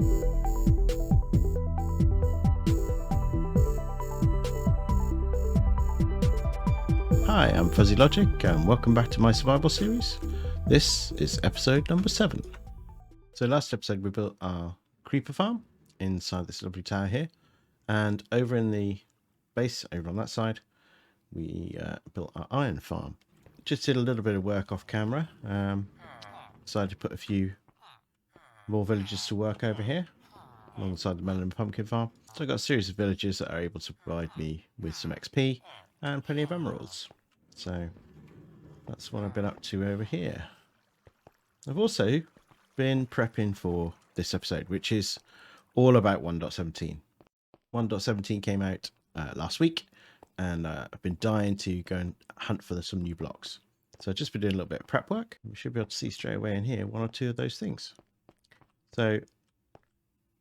Hi, I'm Fuzzy Logic and welcome back to my survival series. This is episode number 7. So last episode we built our creeper farm inside this lovely tower here, and over in the base over on that side we built our iron farm. Just did a little bit of work off camera, decided to put a few more villagers to work over here alongside the melon and pumpkin farm. So I've got a series of villagers that are able to provide me with some XP and plenty of emeralds. So that's what I've been up to over here. I've also been prepping for this episode, which is all about 1.17. 1.17 came out last week, and I've been dying to go and hunt for some new blocks. So I've just been doing a little bit of prep work. We should be able to see straight away in here one or two of those things. So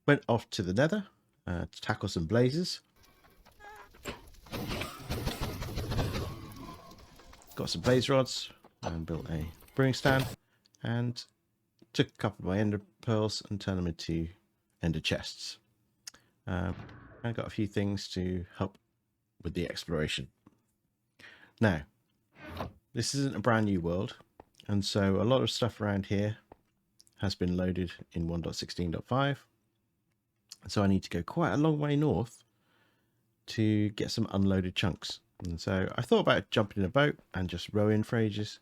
went off to the nether to tackle some blazes. Got some blaze rods and built a brewing stand, and took a couple of my ender pearls and turned them into ender chests. I got a few things to help with the exploration. Now, this isn't a brand new world, and so a lot of stuff around here has been loaded in 1.16.5. So I need to go quite a long way north to get some unloaded chunks. And so I thought about jumping in a boat and just rowing for ages,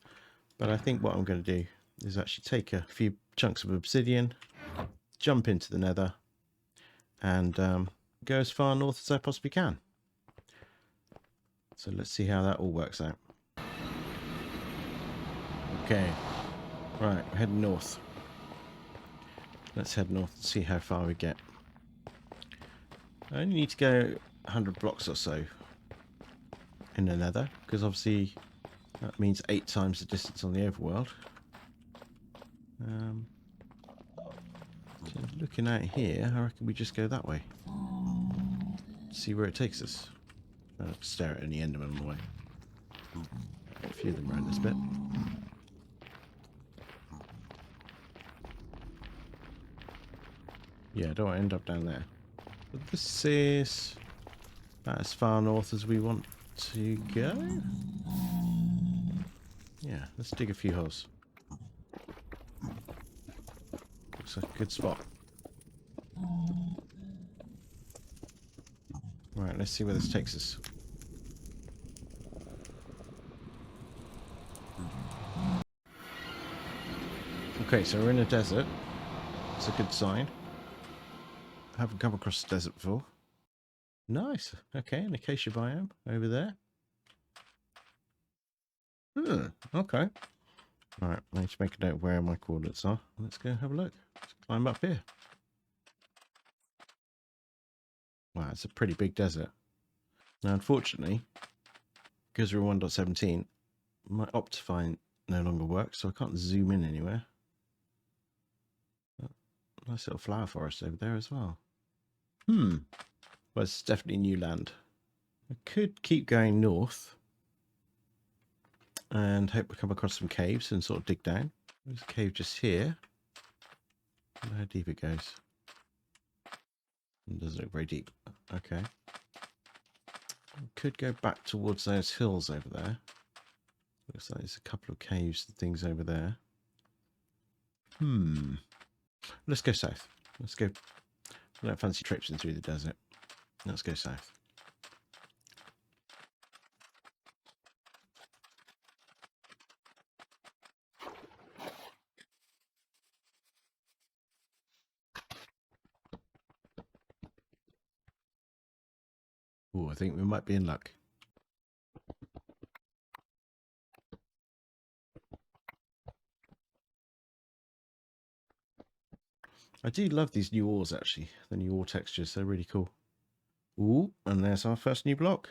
but I think what I'm going to do is actually take a few chunks of obsidian, jump into the nether, and go as far north as I possibly can. So let's see how that all works out. Okay, right, we're heading north. Let's head north and see how far we get. I only need to go 100 blocks or so in the nether, because obviously that means 8 times the distance on the overworld. So looking out here, I reckon we just go that way. See where it takes us. I'll stare at any enderman on the way. A few of them around this bit. Yeah, I don't want to end up down there. But this is about as far north as we want to go. Yeah, let's dig a few holes. Looks like a good spot. Right, let's see where this takes us. Okay, so we're in a desert. It's a good sign. I haven't come across the desert before. Nice. Okay, an acacia biome over there. Okay. Alright, I need to make a note of where my coordinates are. Let's go have a look. Let's climb up here. Wow, it's a pretty big desert. Now, unfortunately, because we're 1.17, my Optifine no longer works, so I can't zoom in anywhere. Nice little flower forest over there as well. Well, it's definitely new land. I could keep going north and hope we come across some caves and sort of dig down. There's a cave just here. I don't know how deep it goes. It doesn't look very deep. Okay. We could go back towards those hills over there. Looks like there's a couple of caves and things over there. Let's go south. Let's go. I don't fancy traipsing through the desert. Let's go south. Oh, I think we might be in luck. I do love these new ores, actually. The new ore textures, they're really cool. Ooh, and there's our first new block.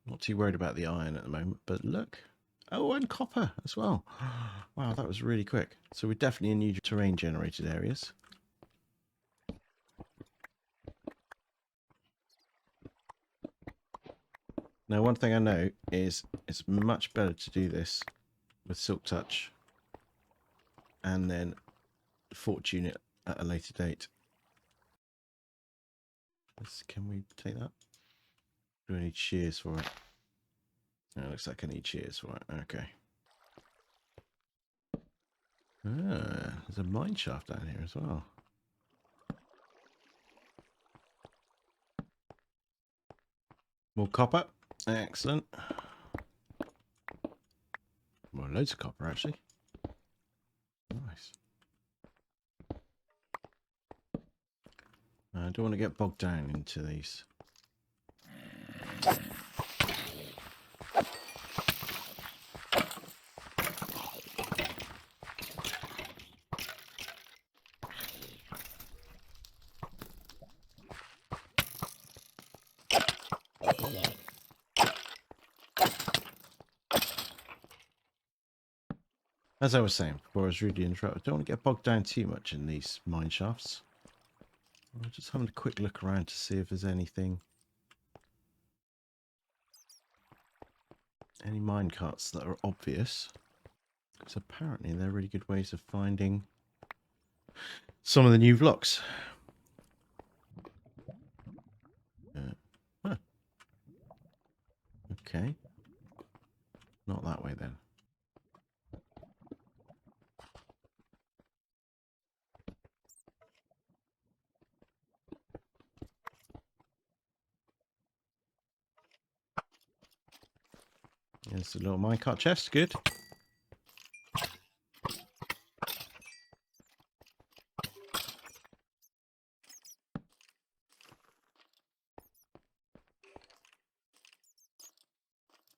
Not too worried about the iron at the moment, but look. Oh, and copper as well. Wow, that was really quick. So we're definitely in new terrain generated areas. Now, one thing I know is it's much better to do this with Silk Touch and then fortune it at a later date. Can we take that? Do I need shears for it? No, it looks like I need shears for it. Okay. Ah, there's a mine shaft down here as well. More copper. Excellent. Well, loads of copper, actually. Nice. I don't want to get bogged down into these. As I was saying before I was rudely interrupted, I don't want to get bogged down too much in these mine shafts. I'm just having a quick look around to see if there's anything. Any mine carts that are obvious. Because apparently they're really good ways of finding some of the new blocks. Huh. Okay. Not that way then. There's a little minecart chest. Good.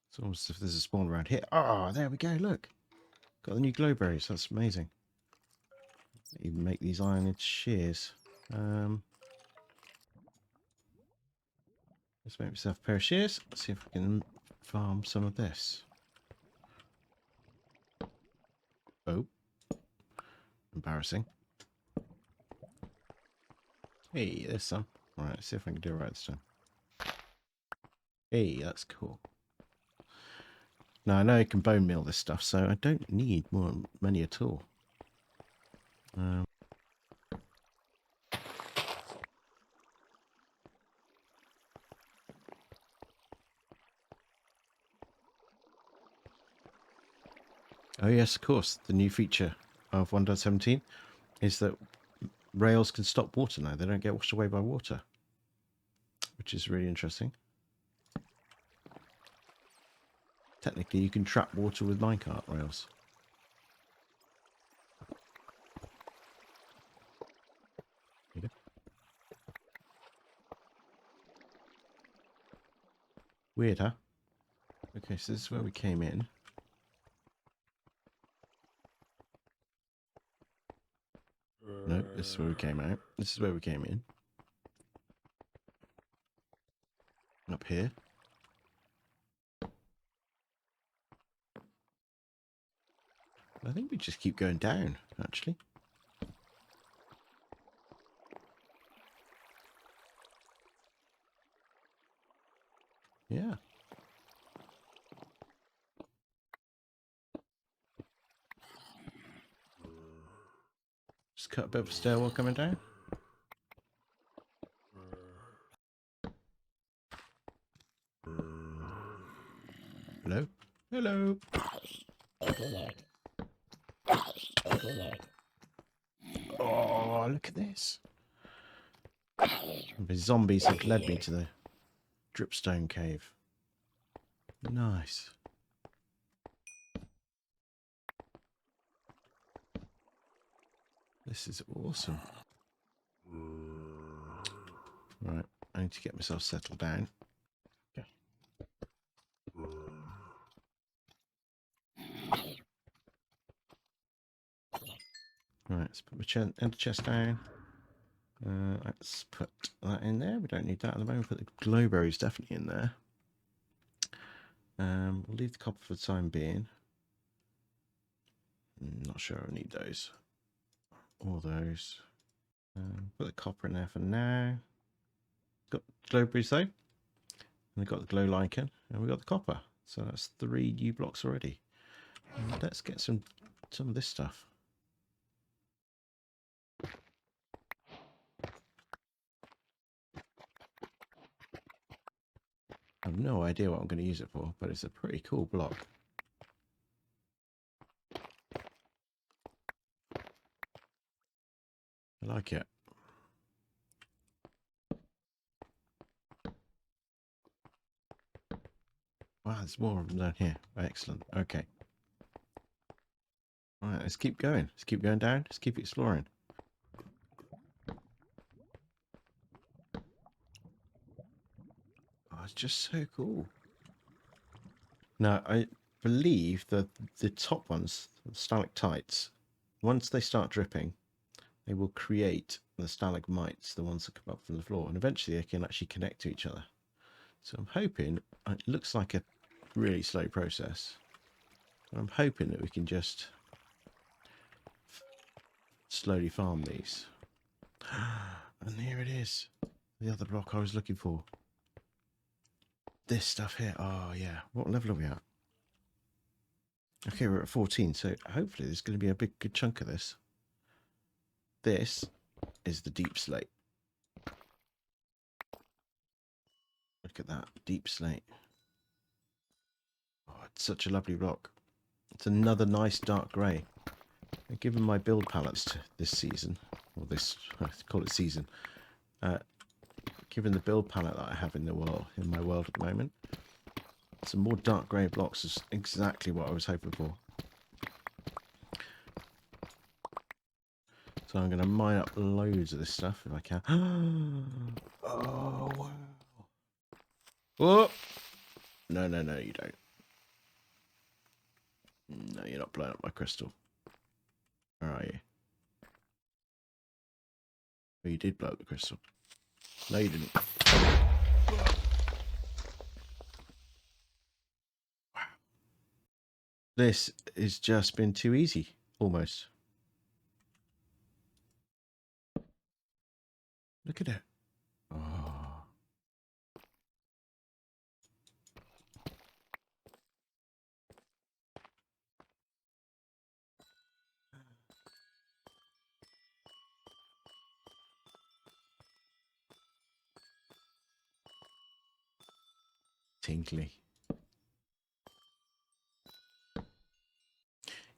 It's almost as if there's a spawn around here. Oh, there we go. Look. Got the new glowberries. That's amazing. Even make these ironed shears. Let's make myself a pair of shears. Let's see if we can farm some of this. Oh. Embarrassing. Hey, there's some. Alright, let's see if I can do it right this time. Hey, that's cool. Now, I know I can bone meal this stuff, so I don't need many at all. Oh yes, of course. The new feature of 1.17 is that rails can stop water now. They don't get washed away by water, which is really interesting. Technically, you can trap water with minecart rails. There you go. Weird, huh? Okay, so this is where we came in. No, this is where we came out. This is where we came in. Up here. I think we just keep going down, actually. Yeah. Just cut a bit of a stairwell coming down. Hello? Hello? Oh, look at this. The zombies have led me to the dripstone cave. Nice. This is awesome. Right, I need to get myself settled down. Okay. Right, let's put my ender chest down. Let's put that in there. We don't need that at the moment. Put the glowberries definitely in there. We'll leave the copper for the time being. Not sure I need those. Or those. Put the copper in there for now. Got glowberries though. And we've got the glow lichen. And we've got the copper. So that's 3 new blocks already. Let's get some of this stuff. have no idea what I'm going to use it for, but it's a pretty cool block. I like it. Wow, there's more of them down here. Excellent. Okay. All right, let's keep going. Let's keep going down. Let's keep exploring. Oh, it's just so cool. Now, I believe that the top ones, the stalactites, once they start dripping, they will create the stalagmites, the ones that come up from the floor, and eventually they can actually connect to each other. So I'm hoping, it looks like a really slow process, but I'm hoping that we can just slowly farm these. And here it is, the other block I was looking for. This stuff here. Oh yeah, what level are we at? Okay, we're at 14, so hopefully there's going to be a good chunk of this. This is the deep slate. Look at that, deep slate. Oh, it's such a lovely block. It's another nice dark grey. Given my build palettes to this season, or this, I call it season, given the build palette that I have in my world at the moment, some more dark grey blocks is exactly what I was hoping for. So I'm going to mine up loads of this stuff if I can. Oh, wow. Oh! No, no, no, you don't. No, you're not blowing up my crystal. Where are you? Oh, you did blow up the crystal. No, you didn't. Wow. This has just been too easy, almost. Look at it. Oh. Tinkly.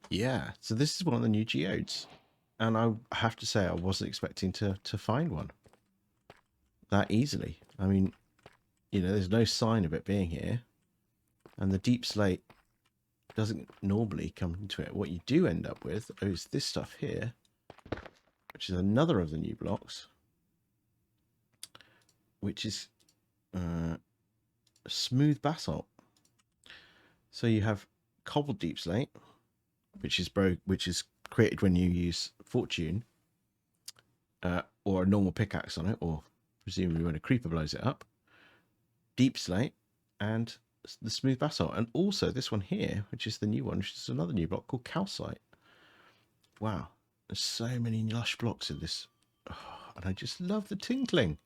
Yeah, so this is one of the new geodes. And I have to say, I wasn't expecting to find one that easily. I mean, you know, there's no sign of it being here. And the deep slate doesn't normally come into it. What you do end up with is this stuff here, which is another of the new blocks, which is smooth basalt. So you have cobbled deep slate, which is created when you use fortune or a normal pickaxe on it, or presumably when a creeper blows it up. Deep slate and the smooth basalt, and also this one here, which is the new one, which is another new block called calcite. Wow, there's so many lush blocks in this. Oh, and I just love the tinkling.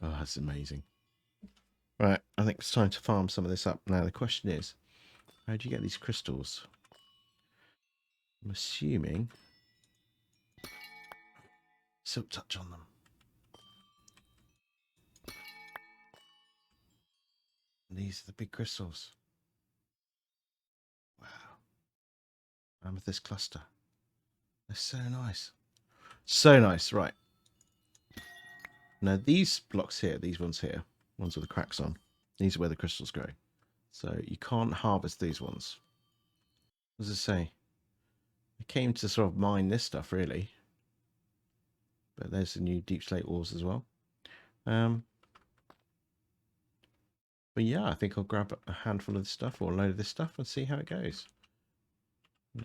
Oh, that's amazing. Right, I think it's time to farm some of this up. Now the question is, how do you get these crystals? I'm assuming silk touch on them. And these are the big crystals. Wow. Amethyst cluster. They're so nice. So nice, right. Now these blocks here, these ones here, ones with the cracks on, these are where the crystals grow. So you can't harvest these ones. As I say, I came to sort of mine this stuff really. But there's the new deep slate ores as well. But yeah, I think I'll grab a handful of this stuff or a load of this stuff and see how it goes.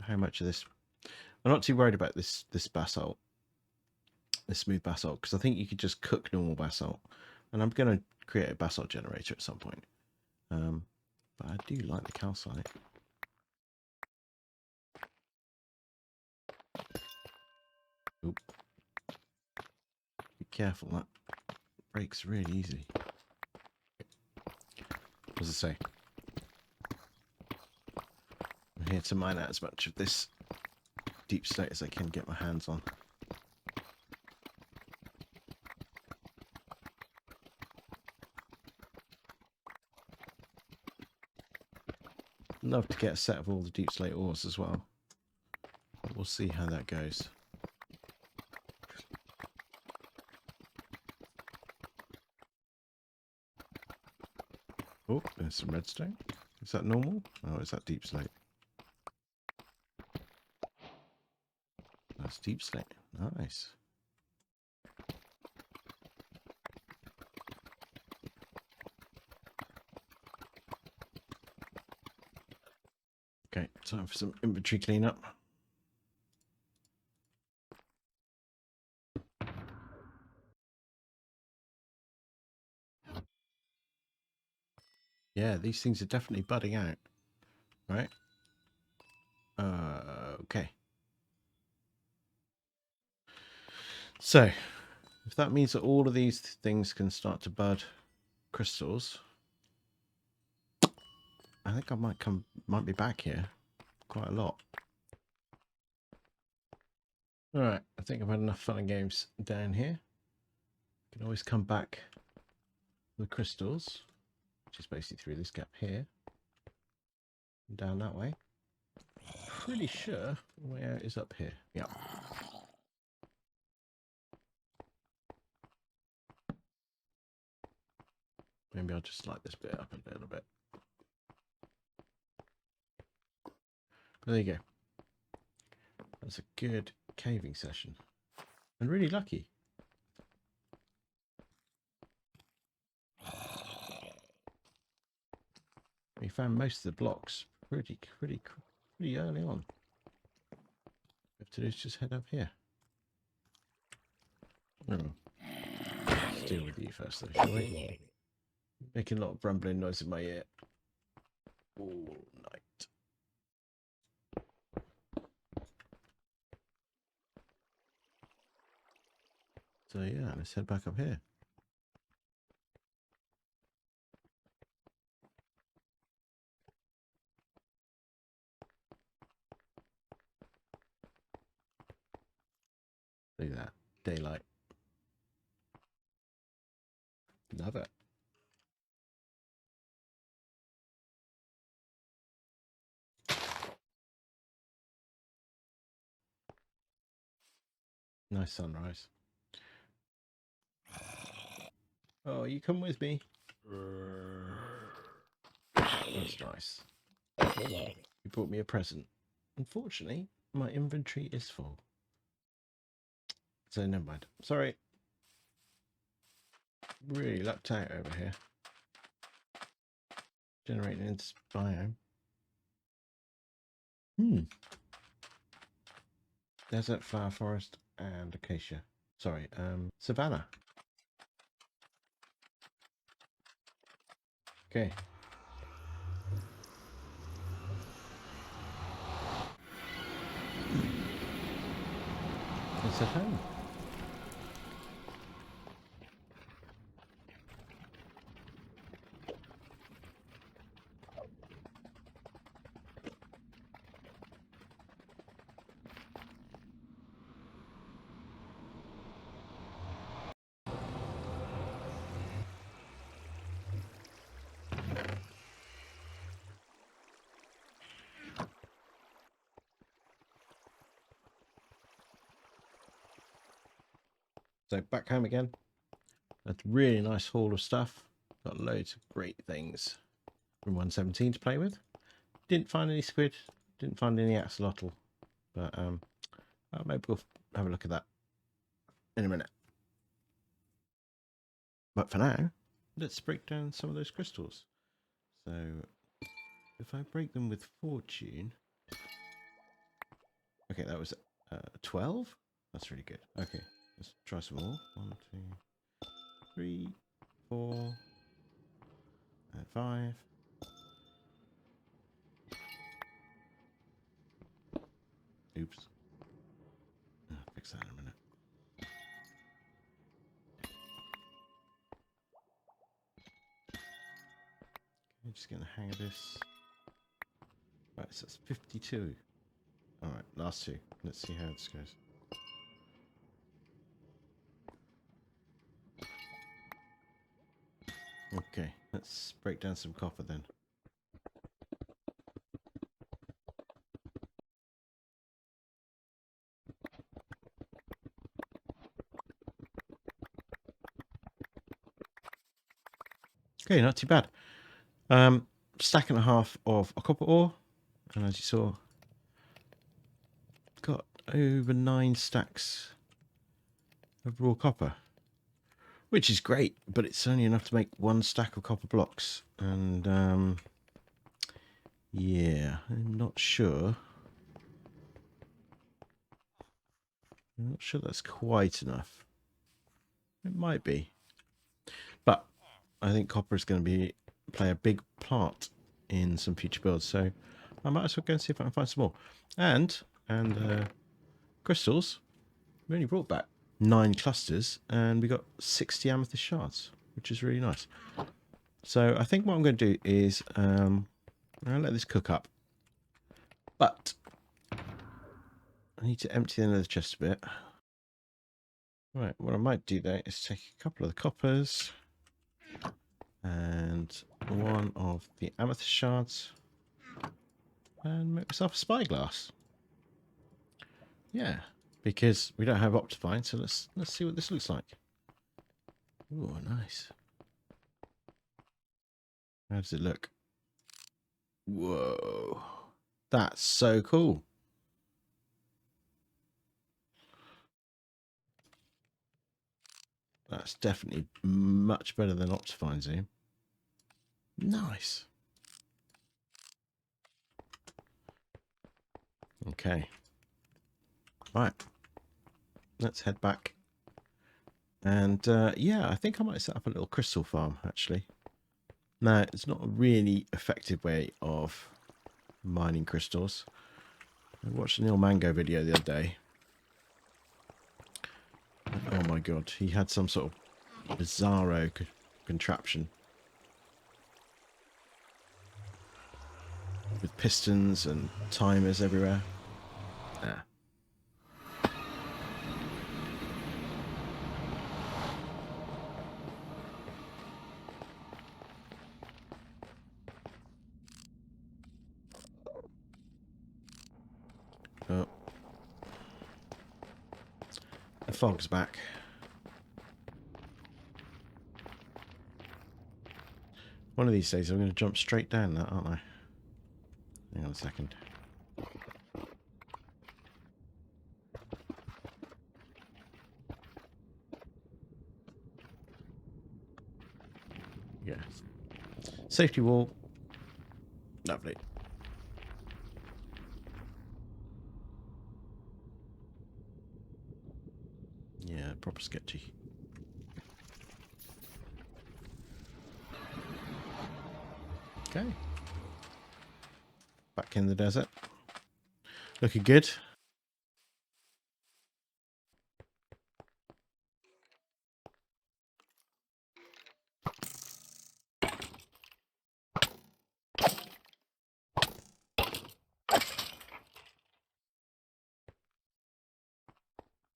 How much of this? I'm not too worried about this basalt, this smooth basalt, because I think you could just cook normal basalt, and I'm going to create a basalt generator at some point. But I do like the calcite. Oop. Be careful, that breaks really easily. What does it say? I'm here to mine out as much of this deep slate as I can get my hands on. love to get a set of all the deep slate ores as well. But we'll see how that goes. Oh, there's some redstone. Is that normal? Oh, is that deep slate? That's deep slate. Nice. Okay, time for some inventory cleanup. Yeah, these things are definitely budding out, right? Okay. So, if that means that all of these things can start to bud crystals, I think I might be back here quite a lot. All right, I think I've had enough fun and games down here. Can always come back with crystals, which is basically through this gap here, and down that way. Pretty sure the way out is up here. Yeah. Maybe I'll just light this bit up a little bit. There you go. That's a good caving session. And really lucky. We found most of the blocks pretty early on. What we have to do is just head up here. Oh. Let's deal with you first though, shall we? Making a lot of rumbling noise in my ear all night. So yeah, let's head back up here. Look at that. Daylight. Love it. Nice sunrise. Oh, you come with me. That's nice. You brought me a present. Unfortunately, my inventory is full. So never mind. Sorry. Really lucked out over here. Generating into biome. Desert, flower forest, and acacia. Sorry, savanna. Okay. It's at home. So back home again. A really nice haul of stuff. Got loads of great things from 117 to play with. Didn't find any squid. Didn't find any axolotl. But maybe we'll have a look at that in a minute. But for now, let's break down some of those crystals. So if I break them with fortune. Okay, that was 12. That's really good. Okay, let's try some more. 1, 2, 3, 4, and 5. Oops. I'll fix that in a minute. Okay, just getting the hang of this. Right, so that's 52. Alright, last two. Let's see how this goes. Okay, let's break down some copper then. Okay, not too bad. Stack and a half of a copper ore, and as you saw, got over 9 stacks of raw copper, which is great, but it's only enough to make 1 stack of copper blocks. And yeah, I'm not sure that's quite enough. It might be, but I think copper is going to play a big part in some future builds, so I might as well go and see if I can find some more. And crystals. We only brought back 9 clusters, and we got 60 amethyst shards, which is really nice. So I think what I'm going to do is I'll let this cook up, but I need to empty the nether chest a bit. Right, what I might do there is take a couple of the coppers and 1 of the amethyst shards and make myself a spyglass. Yeah, because we don't have Optifine, so let's see what this looks like. Oh, nice. How does it look? Whoa, that's so cool. That's definitely much better than Optifine Zoom. Nice. Okay. Right. Let's head back. And yeah, I think I might set up a little crystal farm, actually. Now, it's not a really effective way of mining crystals. I watched a Neil Mango video the other day. Oh my god, he had some sort of bizarro contraption with pistons and timers everywhere. Ah. Oh. The fog's back. One of these days I'm going to jump straight down that, aren't I? Hang on a second. Yes. Safety wall. Lovely. Yeah, proper sketchy. Okay. Back in the desert. Looking good.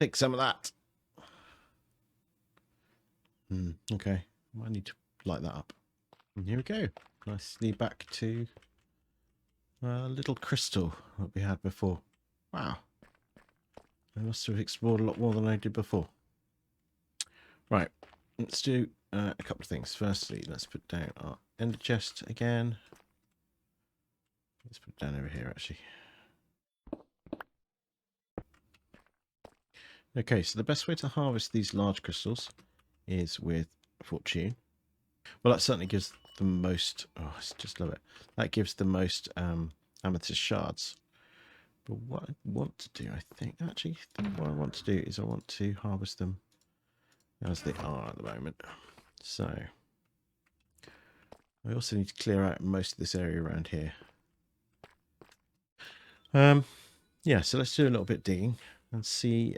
Take some of that. Okay. I need to light that up. And here we go. Nicely back to a little crystal that we had before. Wow. I must have explored a lot more than I did before. Right. Let's do a couple of things. Firstly, let's put down our ender chest again. Let's put it down over here, actually. Okay, so the best way to harvest these large crystals is with Fortune. Well, that certainly gives the most... Oh, I just love it. That gives the most amethyst shards. But what I want to do, I think what I want to do is I want to harvest them as they are at the moment. So I also need to clear out most of this area around here. Yeah, so let's do a little bit of digging and see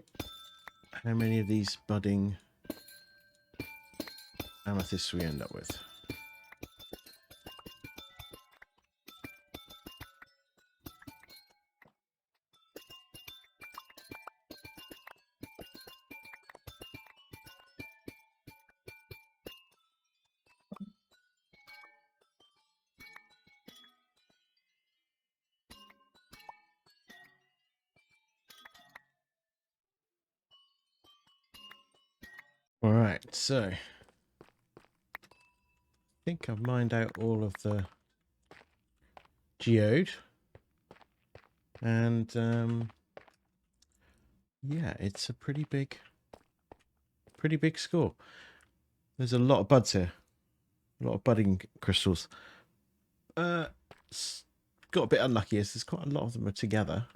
how many of these budding amethysts we end up with. All right, so I think I've mined out all of the geode. And yeah, it's a pretty big score. There's a lot of buds here, a lot of budding crystals. Got a bit unlucky as there's quite a lot of them are together.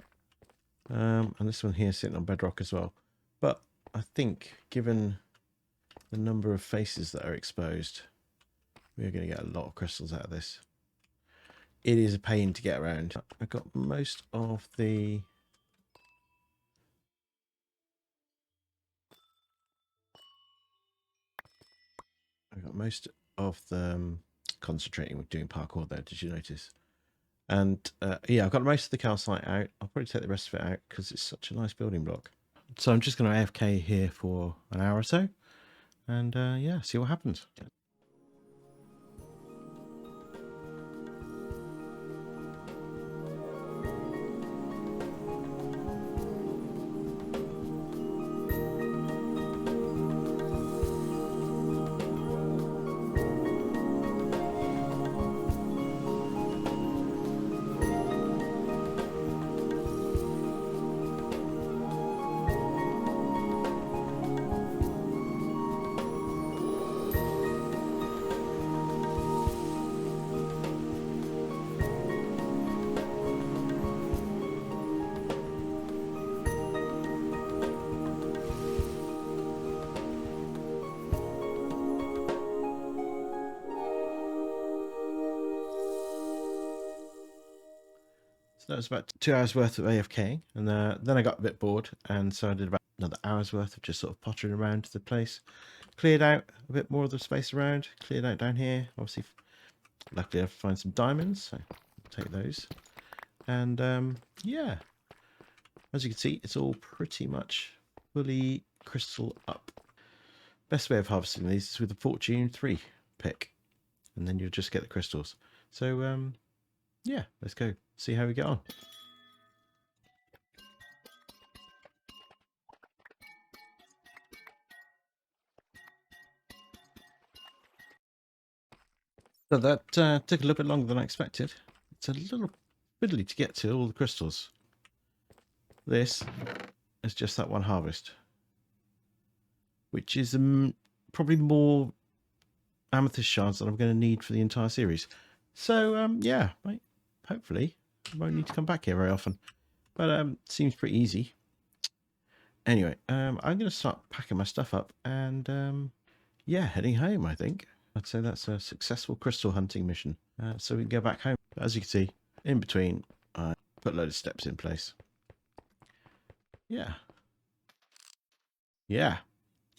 And this one here sitting on bedrock as well. But I think given the number of faces that are exposed, we're going to get a lot of crystals out of this. It is a pain to get around. I got most of the concentrating with doing parkour there. Did you notice? And yeah, I've got most of the calcite out. I'll probably take the rest of it out because it's such a nice building block. So I'm just going to AFK here for an hour or so, and yeah, see what happens. So that was about 2 hours worth of AFK, and then I got a bit bored, and so I did about another hour's worth of just sort of pottering around the place. Cleared out a bit more of the space around, cleared out down here. Obviously, luckily I found some diamonds, so I'll take those. And yeah, as you can see, it's all pretty much fully crystal up. Best way of harvesting these is with the Fortune 3 pick, and then you'll just get the crystals. So yeah, let's go see how we get on. So that took a little bit longer than I expected. It's a little fiddly to get to all the crystals. This is just that one harvest, which is probably more amethyst shards than I'm going to need for the entire series. So yeah, hopefully I won't need to come back here very often, but seems pretty easy. Anyway, I'm going to start packing my stuff up and yeah, heading home. I think I'd say that's a successful crystal hunting mission, so we can go back home. As you can see, in between I put a load of steps in place. Yeah,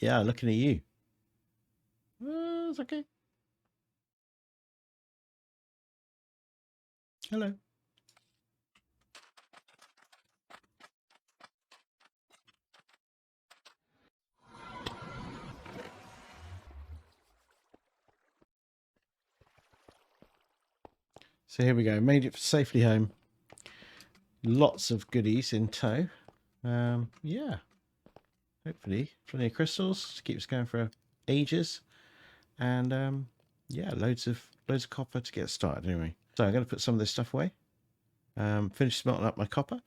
looking at you. It's okay. Hello. So here we go. Made it safely home. Lots of goodies in tow. Yeah. Hopefully, plenty of crystals to keep us going for ages. And yeah, loads of copper to get started anyway. So I'm going to put some of this stuff away. Finish smelting up my copper.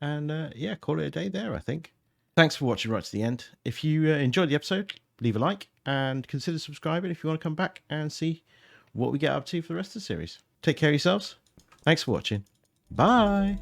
And yeah, call it a day there, I think. Thanks for watching right to the end. If you enjoyed the episode, leave a like and consider subscribing if you want to come back and see what we get up to for the rest of the series. Take care of yourselves. Thanks for watching. Bye.